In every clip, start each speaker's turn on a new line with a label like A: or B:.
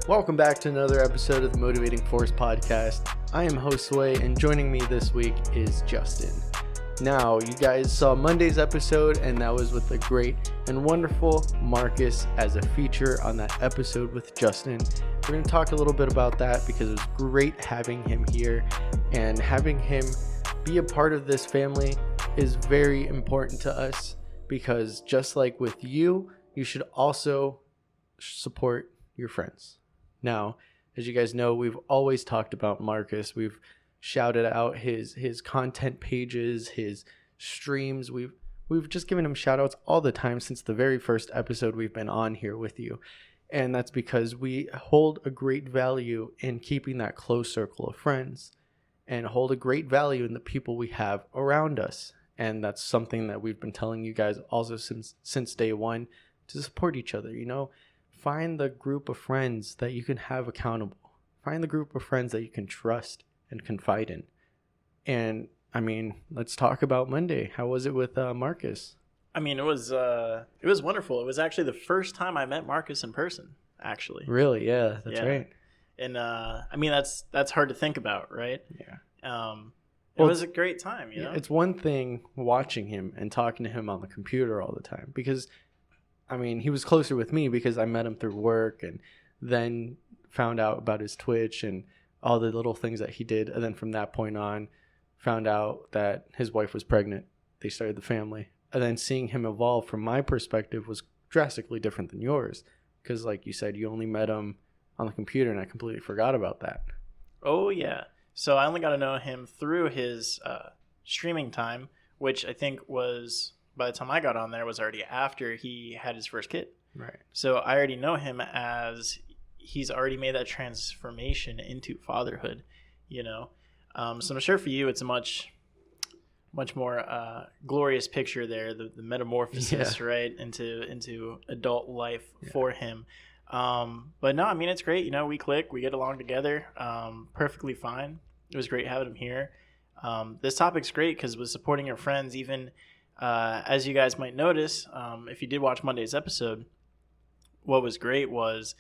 A: Welcome back to another episode of the Motivating Force podcast. I am host Sway, and joining me this week is Justin. Now, you guys saw Monday's episode, and that was with the great and wonderful Marcus as a feature on that episode with Justin. We're going to talk a little bit about that because it was great having him here, and having him be a part of this family is very important to us because just like with you, you should also support your friends. Now, as you guys know, we've always talked about Marcus. We've shouted out his content pages, his streams. We've just given him shout outs all the time since the very first episode we've been on here with you. And that's because we hold a great value in keeping that close circle of friends and hold a great value in the people we have around us. And that's something that we've been telling you guys also since day one, to support each other, you know. Find the group of friends that you can have accountable. Find the group of friends that you can trust and confide in. And, I mean, let's talk about Monday. How was it with Marcus?
B: I mean, it was wonderful. It was actually the first time I met Marcus in person, actually.
A: Really? Yeah, that's right.
B: And, I mean, that's hard to think about, right?
A: Yeah.
B: It was a great time, you know?
A: It's one thing watching him and talking to him on the computer all the time because I mean, he was closer with me because I met him through work and then found out about his Twitch and all the little things that he did. And then from that point on, found out that his wife was pregnant. They started the family. And then seeing him evolve from my perspective was drastically different than yours. Because like you said, you only met him on the computer and I completely forgot about that.
B: Oh, yeah. So I only got to know him through his streaming time, which I think was... by the time I got on there was already after he had his first kid.
A: Right. So
B: I already know him as he's already made that transformation into fatherhood, you know. So I'm sure for you it's a much more glorious picture there, the metamorphosis, right, into adult life for him. But no, I mean, it's great. You know, we click, we get along together perfectly fine. It was great having him here. This topic's great because with supporting your friends, even as you guys might notice, if you did watch Monday's episode, what was great was,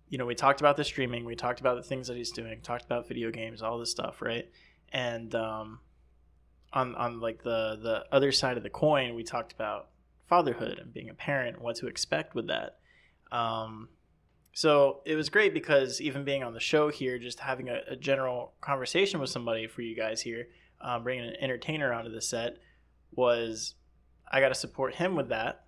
B: you know, we talked about the streaming, we talked about the things that he's doing, talked about video games, all this stuff, right? And on like the other side of the coin, we talked about fatherhood and being a parent and what to expect with that. So it was great because even being on the show here, just having a general conversation with somebody for you guys here, bringing an entertainer onto the set, was I got to support him with that,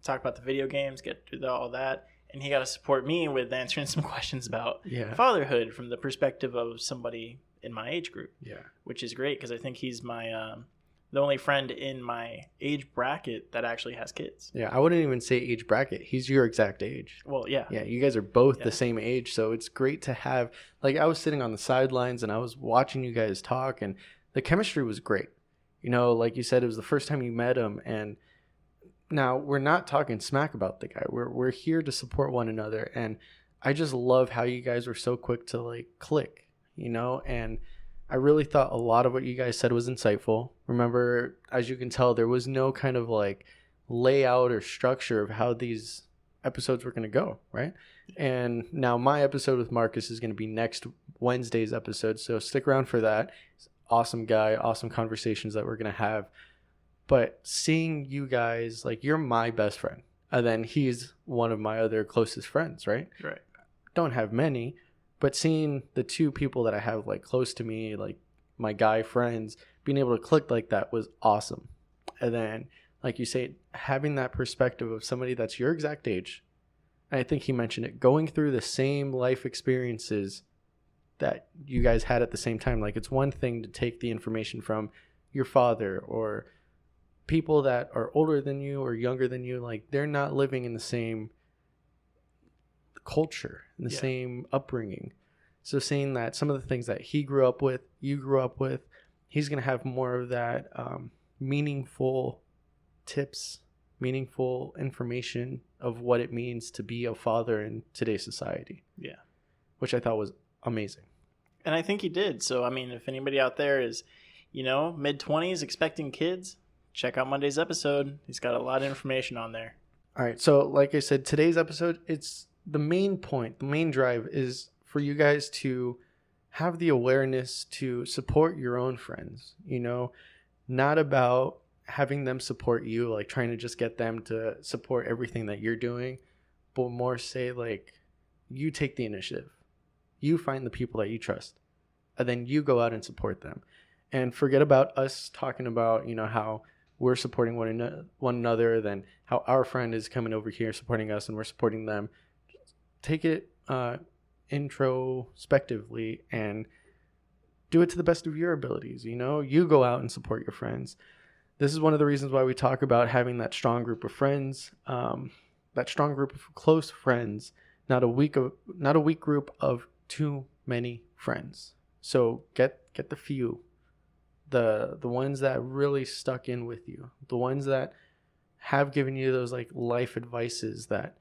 B: talk about the video games, get through all that, and he got to support me with answering some questions about fatherhood from the perspective of somebody in my age group. Yeah, which is great because I think he's my the only friend in my age bracket that actually has kids.
A: Yeah, I wouldn't even say age bracket. He's your exact age.
B: Well, yeah.
A: Yeah, you guys are both the same age, so it's great to have. Like, I was sitting on the sidelines and I was watching you guys talk, and the chemistry was great. You know, like you said, it was the first time you met him, and now we're not talking smack about the guy. We're here to support one another, and I just love how you guys were so quick to like click, you know, and I really thought a lot of what you guys said was insightful. Remember, as you can tell, there was no kind of like layout or structure of how these episodes were going to go, right? And now my episode with Marcus is going to be next Wednesday's episode, so stick around for that. Awesome guy, awesome conversations that we're going to have. But seeing you guys, like, you're my best friend. And then he's one of my other closest friends, right?
B: Right.
A: Don't have many, but seeing the two people that I have, like, close to me, like my guy friends, being able to click like that was awesome. And then, like you say, having that perspective of somebody that's your exact age, and I think he mentioned it, going through the same life experiences that you guys had at the same time. Like, it's one thing to take the information from your father or people that are older than you or younger than you. Like, they're not living in the same culture, in the same upbringing. So seeing that some of the things that he grew up with, you grew up with, he's going to have more of that meaningful tips, meaningful information of what it means to be a father in today's society.
B: Yeah.
A: Which I thought was amazing.
B: And I think he did. So, I mean, if anybody out there is, you know, mid-20s expecting kids, check out Monday's episode. He's got a lot of information on there.
A: All right. So, like I said, today's episode, it's the main point, the main drive is for you guys to have the awareness to support your own friends, not about having them support you, like trying to just get them to support everything that you're doing, but more say like you take the initiative, you find the people that you trust, and then you go out and support them. And forget about us talking about, how we're supporting one another, then how our friend is coming over here supporting us and we're supporting them. Take it introspectively and do it to the best of your abilities. You go out and support your friends. This is one of the reasons why we talk about having that strong group of friends, that strong group of close friends, not a weak group of too many friends. So get the few, the ones that really stuck in with you, the ones that have given you those like life advices that,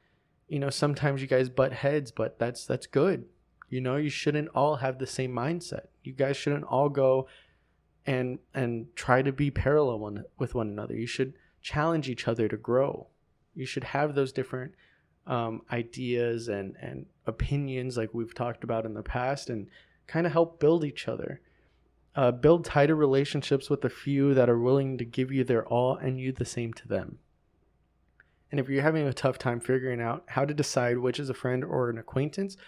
A: sometimes you guys butt heads, but that's good. You shouldn't all have the same mindset. You guys shouldn't all go and try to be parallel with one another. You should challenge each other to grow. You should have those different ideas and opinions like we've talked about in the past, and kind of help build each other. Build tighter relationships with the few that are willing to give you their all and you the same to them. And if you're having a tough time figuring out how to decide which is a friend or an acquaintance,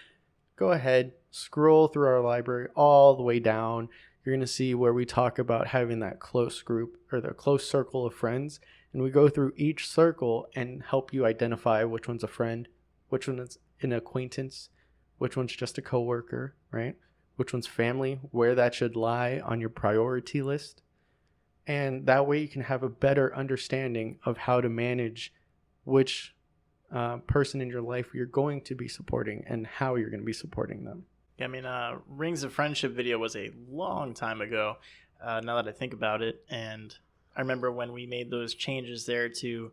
A: go ahead, scroll through our library all the way down. You're going to see where we talk about having that close group or the close circle of friends. And we go through each circle and help you identify which one's a friend, which one is an acquaintance, which one's just a coworker, right? Which one's family, where that should lie on your priority list. And that way you can have a better understanding of how to manage which person in your life you're going to be supporting and how you're going to be supporting them.
B: I mean, Rings of Friendship video was a long time ago, now that I think about it. And I remember when we made those changes there to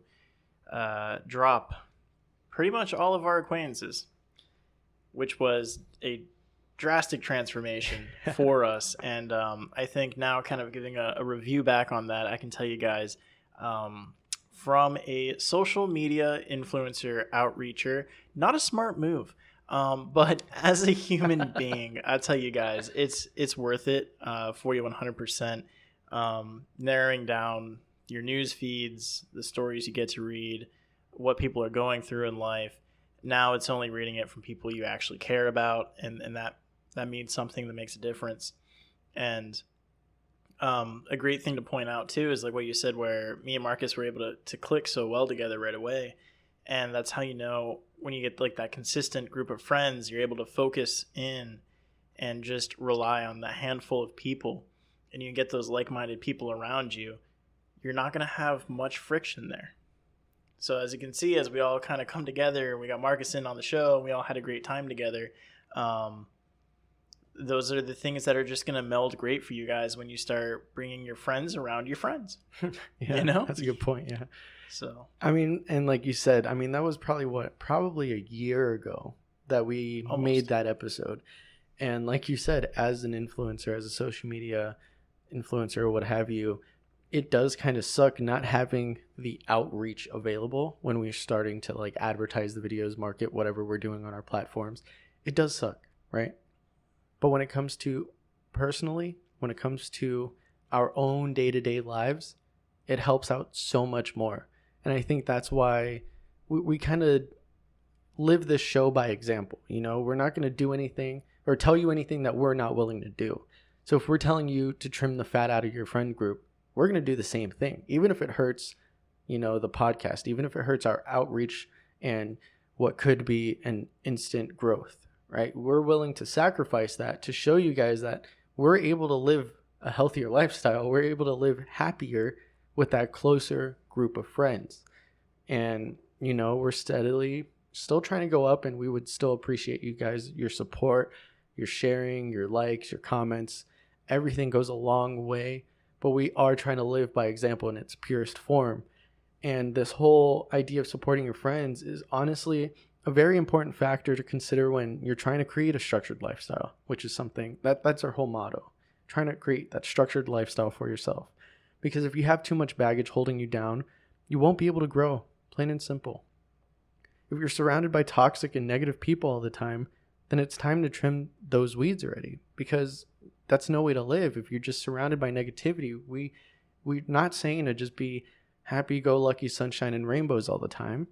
B: drop pretty much all of our acquaintances, which was a drastic transformation for us. And I think now, kind of giving a review back on that, I can tell you guys, from a social media influencer outreacher, not a smart move. But as a human being, I tell you guys, it's worth it for you 100%. Narrowing down your news feeds, the stories you get to read, what people are going through in life. Now it's only reading it from people you actually care about, and that means something that makes a difference. And a great thing to point out too is like what you said, where me and Marcus were able to click so well together right away. And that's how when you get like that consistent group of friends, you're able to focus in and just rely on that handful of people, and you get those like-minded people around you. You're not going to have much friction there. So as you can see, as we all kind of come together, we got Marcus in on the show, and we all had a great time together. Those are the things that are just going to meld great for you guys when you start bringing your friends around your friends.
A: Yeah, that's a good point. Yeah.
B: So,
A: I mean, and like you said, I mean, that was probably a year ago that we made that episode. And like you said, as an influencer, as a social media influencer or what have you, it does kind of suck not having the outreach available when we're starting to like advertise the videos, market whatever we're doing on our platforms. It does suck, right? But when it comes to personally, when it comes to our own day-to-day lives, it helps out so much more. And I think that's why we kind of live this show by example. We're not going to do anything or tell you anything that we're not willing to do. So if we're telling you to trim the fat out of your friend group, we're going to do the same thing, even if it hurts, the podcast, even if it hurts our outreach and what could be an instant growth, right? We're willing to sacrifice that to show you guys that we're able to live a healthier lifestyle. We're able to live happier with that closer group of friends. And, we're steadily still trying to go up, and we would still appreciate you guys, your support, your sharing, your likes, your comments. Everything goes a long way, but we are trying to live by example in its purest form. And this whole idea of supporting your friends is honestly a very important factor to consider when you're trying to create a structured lifestyle, which is something that's our whole motto, trying to create that structured lifestyle for yourself. Because if you have too much baggage holding you down, you won't be able to grow, plain and simple. If you're surrounded by toxic and negative people all the time, then it's time to trim those weeds already, because that's no way to live. If you're just surrounded by negativity, we're not saying to just be happy-go-lucky, sunshine and rainbows all the time,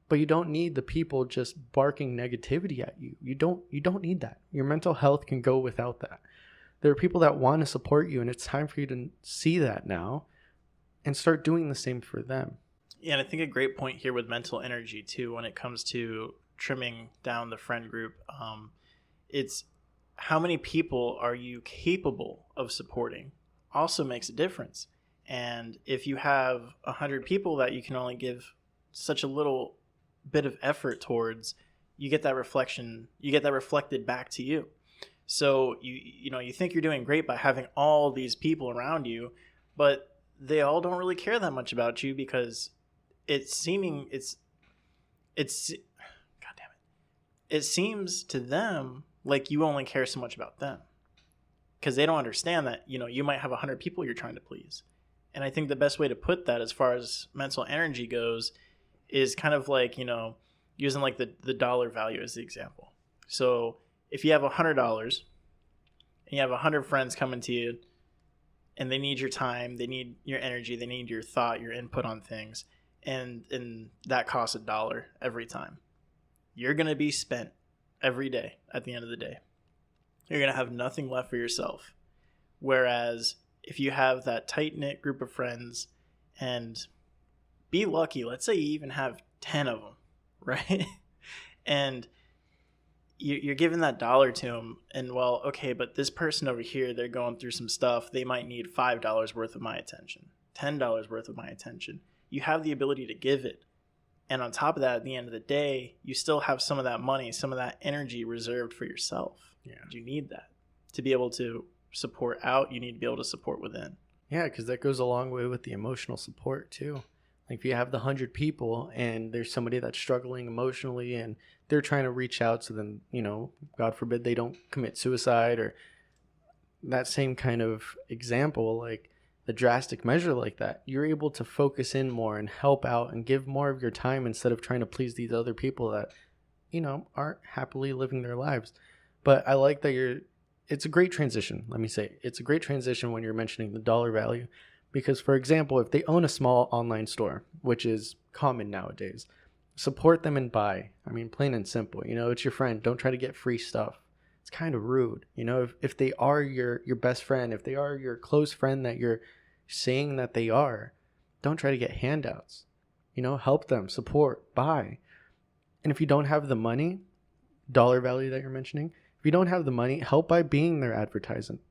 A: but you don't need the people just barking negativity at you. You don't need that. Your mental health can go without that. There are people that want to support you, and it's time for you to see that now and start doing the same for them.
B: Yeah, and I think a great point here with mental energy too, when it comes to trimming down the friend group, it's how many people are you capable of supporting also makes a difference. And if you have 100 people that you can only give such a little bit of effort towards, you get that reflected back to you. So you think you're doing great by having all these people around you, but they all don't really care that much about you, because it seems to them like you only care so much about them, because they don't understand that you might have 100 people you're trying to please. And I think the best way to put that as far as mental energy goes is kind of like, using like the dollar value as the example. So if you have $100 and you have 100 friends coming to you, and they need your time, they need your energy, they need your thought, your input on things, and that costs $1 every time, you're going to be spent every day. At the end of the day, you're going to have nothing left for yourself. Whereas if you have that tight-knit group of friends, and be lucky, let's say you even have 10 of them, right? And you're giving that $1 to them, and well, okay, but this person over here, they're going through some stuff. They might need $5 worth of my attention, $10 worth of my attention. You have the ability to give it. And on top of that, at the end of the day, you still have some of that money, some of that energy reserved for yourself.
A: Yeah.
B: You need that to be able to support out. You need to be able to support within.
A: Yeah, because that goes a long way with the emotional support too. Like if you have the 100 people and there's somebody that's struggling emotionally and they're trying to reach out to them, God forbid they don't commit suicide, or that same kind of example, like the drastic measure like that, you're able to focus in more and help out and give more of your time instead of trying to please these other people that, aren't happily living their lives. But I like that it's a great transition. Let me say, it's a great transition when you're mentioning the dollar value, because for example, if they own a small online store, which is common nowadays, support them and buy. I mean, plain and simple, it's your friend. Don't try to get free stuff. It's kind of rude. If they are your best friend, if they are your close friend that you're saying that they are, don't try to get handouts. Help them, support, buy. And if you don't have the money, dollar value that you're mentioning, if you don't have the money, help by being their advertisement.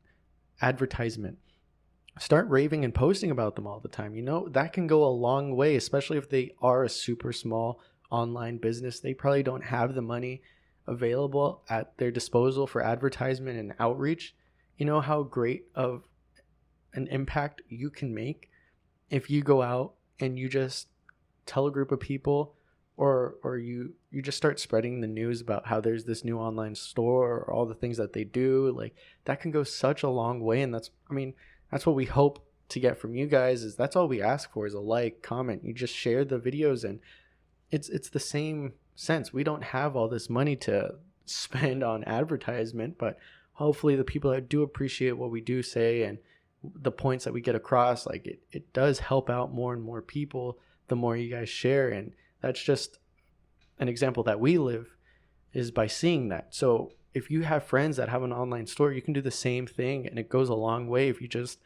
A: Start raving and posting about them all the time. That can go a long way, especially if they are a super small online business. They probably don't have the money available at their disposal for advertisement and outreach. You know how great of an impact you can make if you go out and you just tell a group of people, or you just start spreading the news about how there's this new online store or all the things that they do. Like that can go such a long way. And that's what we hope to get from you guys. Is that's all we ask for, is a like, comment. You just share the videos, and it's the same sense. We don't have all this money to spend on advertisement, but hopefully the people that do appreciate what we do say and the points that we get across, like it does help out more and more people the more you guys share. And that's just an example that we live, is by seeing that. So if you have friends that have an online store, you can do the same thing, and it goes a long way if you just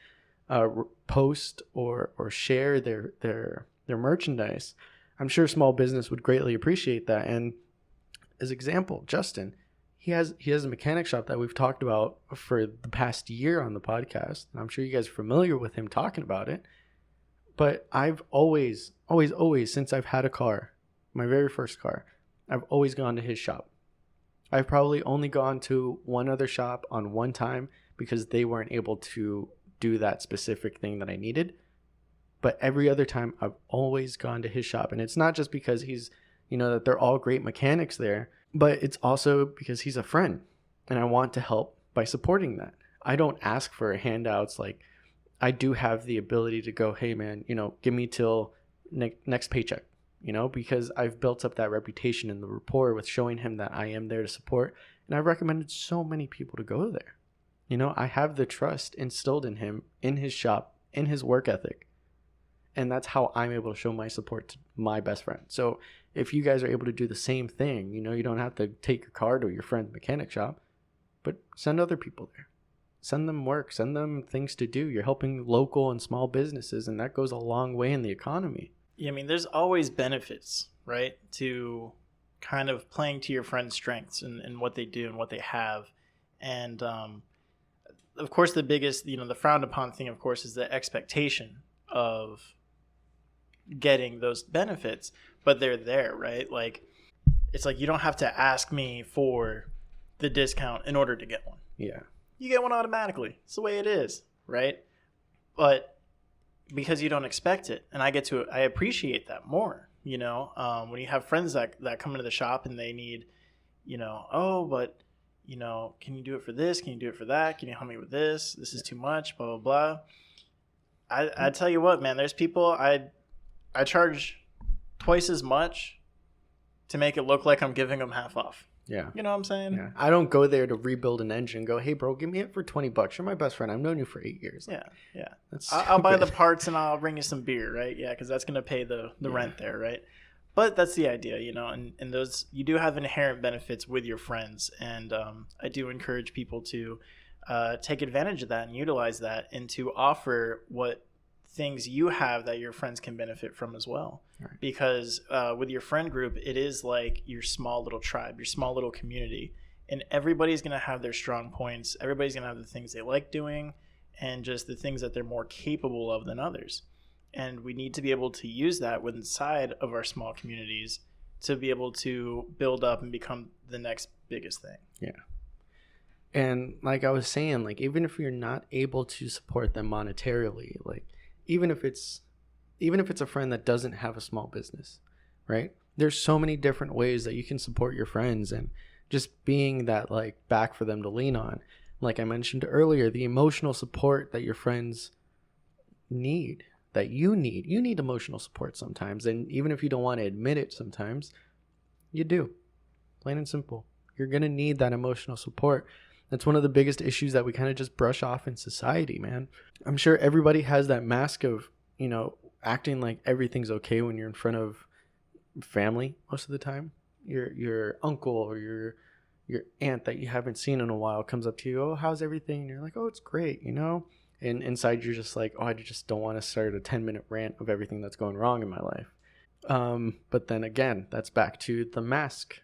A: post or share their merchandise. I'm sure small business would greatly appreciate that. And as example, Justin, he has a mechanic shop that we've talked about for the past year on the podcast. And I'm sure you guys are familiar with him talking about it. But I've always, since I've had a car, my very first car, I've always gone to his shop. I've probably only gone to one other shop on one time because they weren't able to do that specific thing that I needed. But every other time I've always gone to his shop. And it's not just because he's, that they're all great mechanics there, but it's also because he's a friend and I want to help by supporting that. I don't ask for handouts. Like I do have the ability to go, hey man, give me till next paycheck. because I've built up that reputation and the rapport with showing him that I am there to support. And I've recommended so many people to go there. I have the trust instilled in him, in his shop, in his work ethic. And that's how I'm able to show my support to my best friend. So if you guys are able to do the same thing, you don't have to take your car to your friend's mechanic shop, but send other people there. Send them work, send them things to do. You're helping local and small businesses, and that goes a long way in the economy.
B: Yeah, I mean, there's always benefits, right, to kind of playing to your friend's strengths and what they do and what they have. And, of course, the biggest, the frowned upon thing, of course, is the expectation of getting those benefits, but they're there, right? Like, it's like you don't have to ask me for the discount in order to get one.
A: Yeah.
B: You get one automatically. It's the way it is, right? But because you don't expect it, and I appreciate that more, when you have friends that come into the shop and they need, oh, but, can you do it for this? Can you do it for that? Can you help me with this? This is too much, blah, blah, blah. I tell you what, man, there's people I charge twice as much to make it look like I'm giving them half off.
A: Yeah.
B: You know what I'm saying?
A: Yeah. I don't go there to rebuild an engine and go, hey, bro, give me it for $20. You're my best friend. I've known you for 8 years.
B: Yeah. Yeah.
A: I'll
B: buy the parts and I'll bring you some beer, right? Yeah, because that's going to pay the rent there, right? But that's the idea, and those, you do have inherent benefits with your friends. And I do encourage people to take advantage of that and utilize that, and to offer what things you have that your friends can benefit from as well. Right. Because with your friend group, it is like your small little tribe, your small little community, and everybody's going to have their strong points. Everybody's going to have the things they like doing and just the things that they're more capable of than others. And we need to be able to use that inside of our small communities to be able to build up and become the next biggest thing.
A: Yeah. And like I was saying, like, even if you're not able to support them monetarily, like, even if it's a friend that doesn't have a small business, right? There's so many different ways that you can support your friends, and just being that like back for them to lean on. Like I mentioned earlier, the emotional support that your friends need, that you need emotional support sometimes. And even if you don't want to admit it, sometimes you do. Plain and simple. You're going to need that emotional support. That's one of the biggest issues that we kind of just brush off in society, man. I'm sure everybody has that mask of, acting like everything's okay when you're in front of family most of the time. Your uncle or your aunt that you haven't seen in a while comes up to you, oh, how's everything? And you're like, oh, it's great, And inside you're just like, oh, I just don't want to start a 10-minute rant of everything that's going wrong in my life. But then again, that's back to the mask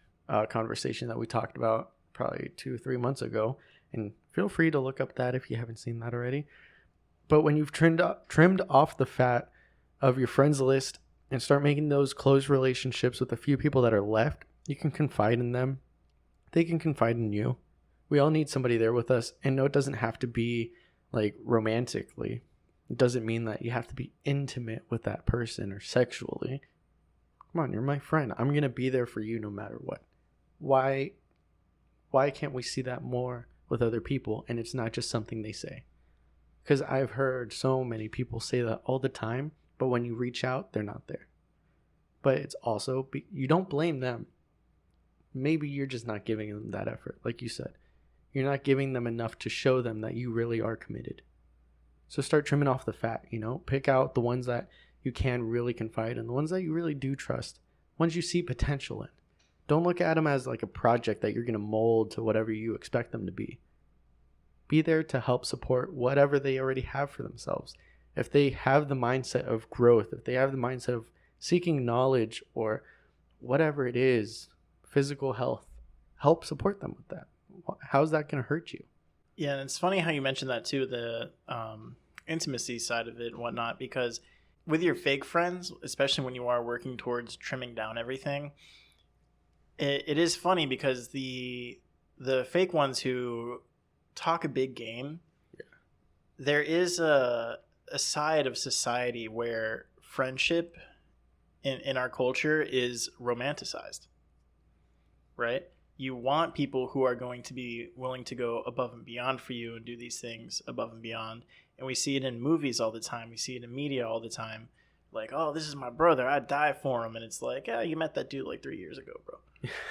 A: conversation that we talked about probably 2-3 months ago, and feel free to look up that if you haven't seen that already. But when you've trimmed off the fat of your friends list and start making those close relationships with a few people that are left, you can confide in them. They can confide in you. We all need somebody there with us. And no, it doesn't have to be like romantically. It doesn't mean that you have to be intimate with that person or sexually. Come on, you're my friend. I'm going to be there for you no matter what. Why can't we see that more with other people, and it's not just something they say? Because I've heard so many people say that all the time, but when you reach out, they're not there. But it's also, you don't blame them. Maybe you're just not giving them that effort. Like you said, you're not giving them enough to show them that you really are committed. So start trimming off the fat, pick out the ones that you can really confide in, the ones that you really do trust, ones you see potential in. Don't look at them as like a project that you're going to mold to whatever you expect them to be. Be there to help support whatever they already have for themselves. If they have the mindset of growth, if they have the mindset of seeking knowledge or whatever it is, physical health, help support them with that. How's that going to hurt you?
B: Yeah, and it's funny how you mentioned that too, the intimacy side of it and whatnot, because with your fake friends, especially when you are working towards trimming down everything, it is funny because the fake ones who talk a big game, there is a side of society where friendship in our culture is romanticized, right? You want people who are going to be willing to go above and beyond for you and do these things above and beyond. And we see it in movies all the time. We see it in media all the time. like, oh, this is my brother, I'd die for him. And it's like, yeah, you met that dude like 3 years ago, bro.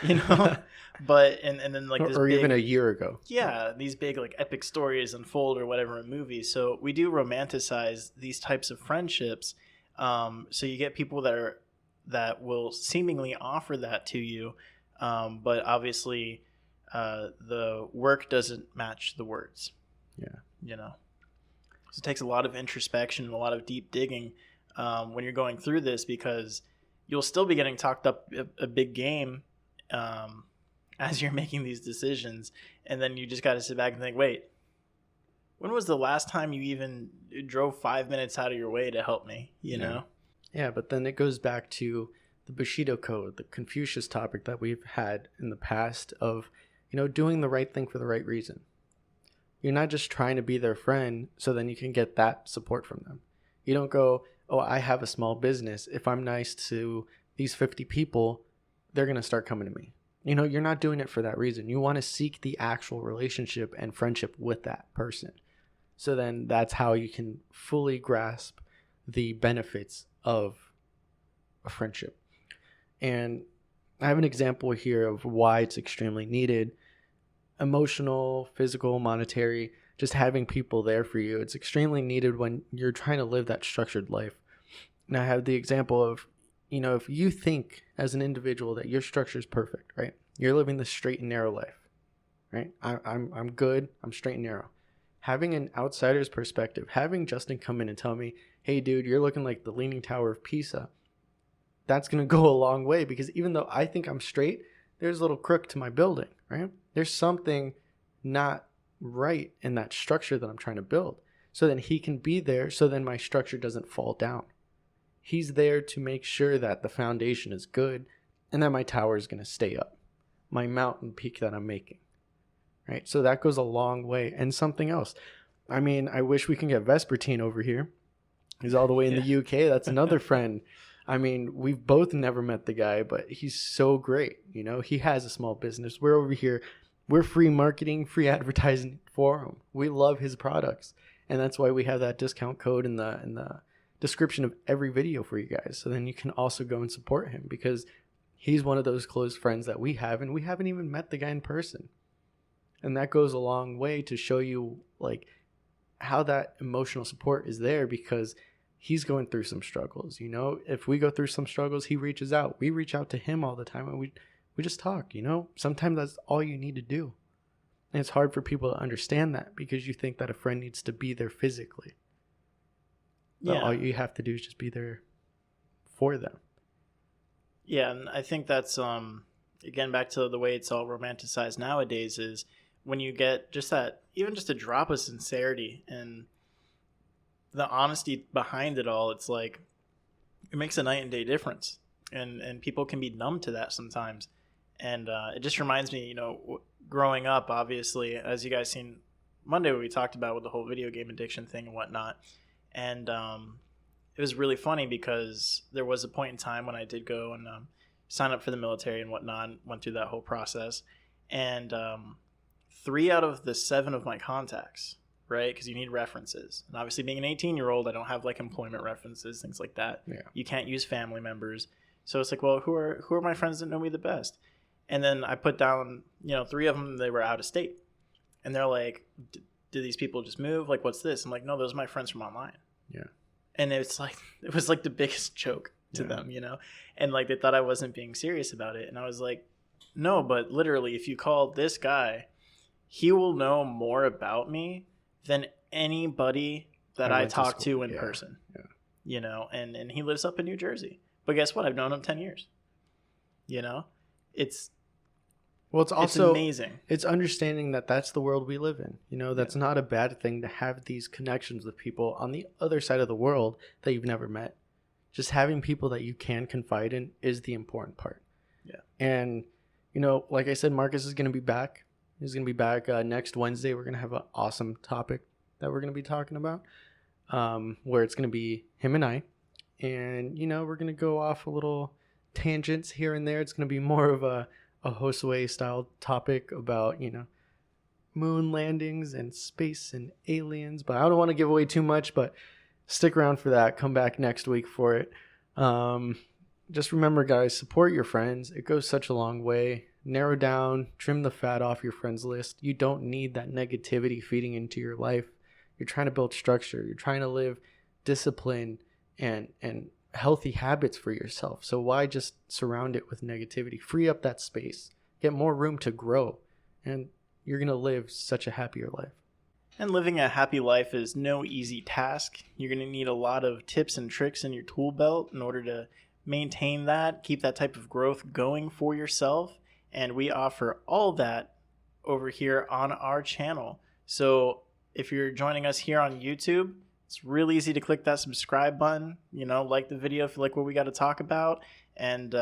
B: You know? But and then like this
A: or
B: big,
A: even a year ago.
B: yeah, these big like epic stories unfold or whatever in movies. So we do romanticize these types of friendships. So you get people that will seemingly offer that to you, but obviously the work doesn't match the words.
A: Yeah.
B: You know, so it takes a lot of introspection and a lot of deep digging when you're going through this, because you'll still be getting talked up a big game as you're making these decisions, and then you just got to sit back and think, wait, when was the last time you even drove 5 minutes out of your way to help me? You know?
A: Yeah, but then it goes back to the Bushido Code, the Confucius topic that we've had in the past of, doing the right thing for the right reason. You're not just trying to be their friend so then you can get that support from them. You don't go, oh, I have a small business. If I'm nice to these 50 people, they're going to start coming to me. You're not doing it for that reason. You want to seek the actual relationship and friendship with that person. So then that's how you can fully grasp the benefits of a friendship. And I have an example here of why it's extremely needed. Emotional, physical, monetary, just having people there for you. It's extremely needed when you're trying to live that structured life. And I have the example of, if you think as an individual that your structure is perfect, right? You're living the straight and narrow life, right? I'm good. I'm straight and narrow. Having an outsider's perspective, having Justin come in and tell me, hey, dude, you're looking like the Leaning Tower of Pisa. That's going to go a long way, because even though I think I'm straight, there's a little crook to my building, right? There's something not right in that structure that I'm trying to build. So then he can be there, so then my structure doesn't fall down. He's there to make sure that the foundation is good and that my tower is going to stay up, my mountain peak that I'm making, right? So that goes a long way. And something else, I wish we can get Vespertine over here. He's all the way in the UK. That's another friend. We've both never met the guy, but he's so great. He has a small business. We're over here. We're free marketing, free advertising for him. We love his products. And that's why we have that discount code in the description of every video for you guys. So then you can also go and support him, because he's one of those close friends that we have, and we haven't even met the guy in person. And that goes a long way to show you like how that emotional support is there, because he's going through some struggles. If we go through some struggles, he reaches out. We reach out to him all the time, and we just talk. Sometimes that's all you need to do. And it's hard for people to understand that, because you think that a friend needs to be there physically. But all you have to do is just be there for them.
B: Yeah, and I think that's again back to the way it's all romanticized nowadays, is when you get just that, even just a drop of sincerity and the honesty behind it all. It's like it makes a night and day difference, and people can be numb to that sometimes. And it just reminds me, growing up, obviously, as you guys seen Monday, what we talked about with the whole video game addiction thing and whatnot. And it was really funny, because there was a point in time when I did go and sign up for the military and whatnot, went through that whole process. And 3 out of the 7 of my contacts, right? Because you need references. And obviously being an 18-year-old, I don't have like employment references, things like that. Yeah. You can't use family members. So it's like, well, who are my friends that know me the best? And then I put down, 3 of them, they were out of state. And they're like, do these people just move? Like, what's this? I'm like, no, those are my friends from online.
A: Yeah.
B: And it was like the biggest joke to them, and like they thought I wasn't being serious about it. And I was like, no, but literally, if you call this guy, he will know more about me than anybody that I talk to in person. Yeah. And he lives up in New Jersey. But guess what? I've known him 10 years. It's also amazing.
A: It's understanding that that's the world we live in. That's not a bad thing to have these connections with people on the other side of the world that you've never met. Just having people that you can confide in is the important part.
B: Yeah.
A: And, like I said, Marcus is going to be back. He's going to be back next Wednesday. We're going to have an awesome topic that we're going to be talking about, where it's going to be him and I. And, we're going to go off a little tangents here and there. It's going to be more of a Josue style topic about, moon landings and space and aliens. But I don't want to give away too much, but stick around for that. Come back next week for it. Just remember, guys, support your friends. It goes such a long way. Narrow down, trim the fat off your friends list. You don't need that negativity feeding into your life. You're trying to build structure. You're trying to live discipline and healthy habits for yourself. So why just surround it with negativity? Free up that space. Get more room to grow. And you're going to live such a happier life.
B: And living a happy life is no easy task. You're going to need a lot of tips and tricks in your tool belt in order to maintain that, keep that type of growth going for yourself. And we offer all that over here on our channel. So if you're joining us here on YouTube, it's real easy to click that subscribe button, like the video if you like what we got to talk about, and,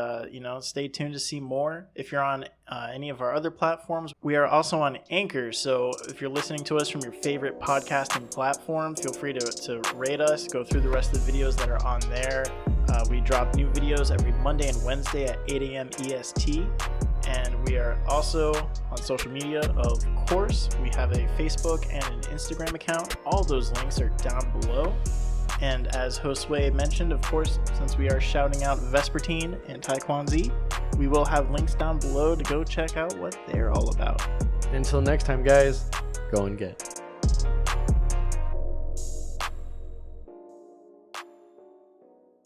B: stay tuned to see more. If you're on any of our other platforms, we are also on Anchor. So if you're listening to us from your favorite podcasting platform, feel free to rate us, go through the rest of the videos that are on there. We drop new videos every Monday and Wednesday at 8 a.m. EST. And we are also on social media, of course. We have a Facebook and an Instagram account. All those links are down below. And as Josue mentioned, of course, since we are shouting out Vespertine and Taekwonzy, we will have links down below to go check out what they're all about.
A: Until next time, guys, go and get.